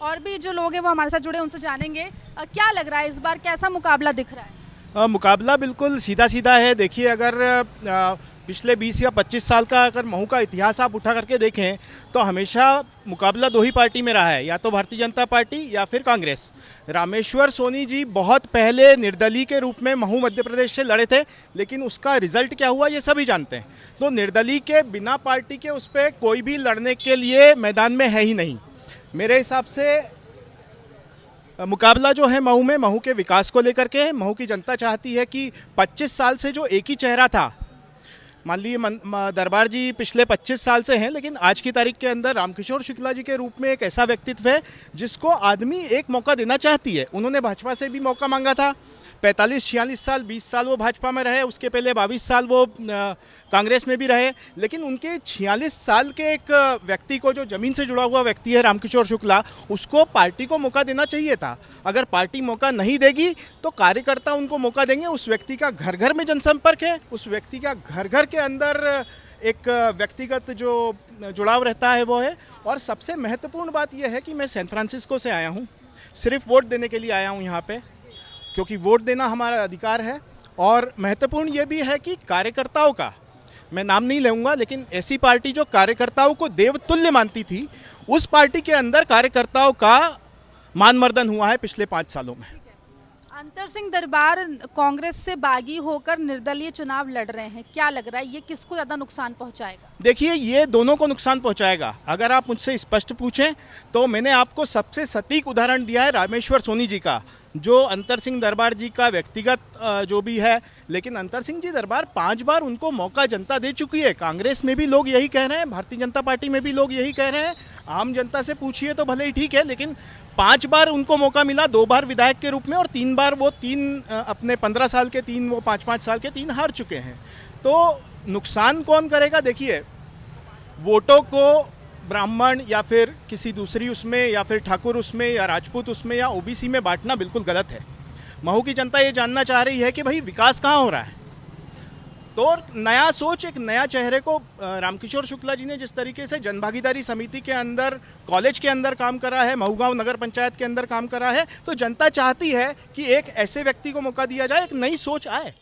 और भी जो लोग हैं वो हमारे साथ जुड़े, उनसे जानेंगे क्या लग रहा है इस बार, कैसा मुकाबला दिख रहा है? मुकाबला बिल्कुल सीधा सीधा है। देखिए, अगर पिछले 20 या 25 साल का अगर महू का इतिहास आप उठा करके देखें तो हमेशा मुकाबला दो ही पार्टी में रहा है, या तो भारतीय जनता पार्टी या फिर कांग्रेस। रामेश्वर सोनी जी बहुत पहले निर्दलीय के रूप में महू मध्य प्रदेश से लड़े थे, लेकिन उसका रिजल्ट क्या हुआ ये सभी जानते हैं। तो निर्दलीय के बिना पार्टी के उस पर कोई भी लड़ने के लिए मैदान में है ही नहीं। मेरे हिसाब से मुकाबला जो है महू में, महू के विकास को लेकर के है। महू की जनता चाहती है कि 25 साल से जो एक ही चेहरा था, मान लीजिए दरबार जी पिछले 25 साल से हैं, लेकिन आज की तारीख के अंदर रामकिशोर शुक्ला जी के रूप में एक ऐसा व्यक्तित्व है जिसको आदमी एक मौका देना चाहती है। उन्होंने भाजपा से भी मौका मांगा था, 45-46 साल 20 साल वो भाजपा में रहे, उसके पहले 22 साल वो कांग्रेस में भी रहे, लेकिन उनके 46 साल के एक व्यक्ति को, जो ज़मीन से जुड़ा हुआ व्यक्ति है रामकिशोर शुक्ला, उसको पार्टी को मौका देना चाहिए था। अगर पार्टी मौका नहीं देगी तो कार्यकर्ता उनको मौका देंगे। उस व्यक्ति का घर घर में जनसंपर्क है, उस व्यक्ति का घर घर के अंदर एक व्यक्तिगत जो जुड़ाव रहता है वो है। और सबसे महत्वपूर्ण बात यह है कि मैं सैन फ्रांसिस्को से आया हूँ, सिर्फ वोट देने के लिए आया हूँ यहाँ पे, क्योंकि वोट देना हमारा अधिकार है। और महत्वपूर्ण ये भी है कि कार्यकर्ताओं का, मैं नाम नहीं लूँगा, लेकिन ऐसी पार्टी जो कार्यकर्ताओं को देवतुल्य मानती थी, उस पार्टी के अंदर कार्यकर्ताओं का मानमर्दन हुआ है पिछले 5 सालों में। अंतर सिंह दरबार कांग्रेस से बागी होकर निर्दलीय चुनाव लड़ रहे हैं, क्या लग रहा है ये किसको ज़्यादा नुकसान पहुंचाएगा? देखिए, ये दोनों को नुकसान पहुंचाएगा। अगर आप मुझसे स्पष्ट पूछें तो मैंने आपको सबसे सटीक उदाहरण दिया है रामेश्वर सोनी जी का, जो अंतर सिंह दरबार जी का व्यक्तिगत जो भी है, लेकिन अंतर सिंह जी दरबार 5 बार उनको मौका जनता दे चुकी है। कांग्रेस में भी लोग यही कह रहे हैं, भारतीय जनता पार्टी में भी लोग यही कह रहे हैं। आम जनता से पूछिए तो भले ही ठीक है, लेकिन 5 बार उनको मौका मिला, 2 बार विधायक के रूप में, और 3 बार वो अपने 15 साल के 3, वो 5-5 साल के 3 हार चुके हैं। तो नुकसान कौन करेगा? देखिए, वोटों को ब्राह्मण या फिर किसी दूसरी उसमें, या फिर ठाकुर उसमें, या राजपूत उसमें, या ओबीसी में बांटना बिल्कुल गलत है। महू की जनता ये जानना चाह रही है कि भाई विकास कहाँ हो रहा है। तो नया सोच, एक नया चेहरे को रामकिशोर शुक्ला जी ने जिस तरीके से जनभागीदारी समिति के अंदर, कॉलेज के अंदर काम करा है, महू गाँव नगर पंचायत के अंदर काम करा है, तो जनता चाहती है कि एक ऐसे व्यक्ति को मौका दिया जाए, एक नई सोच आए।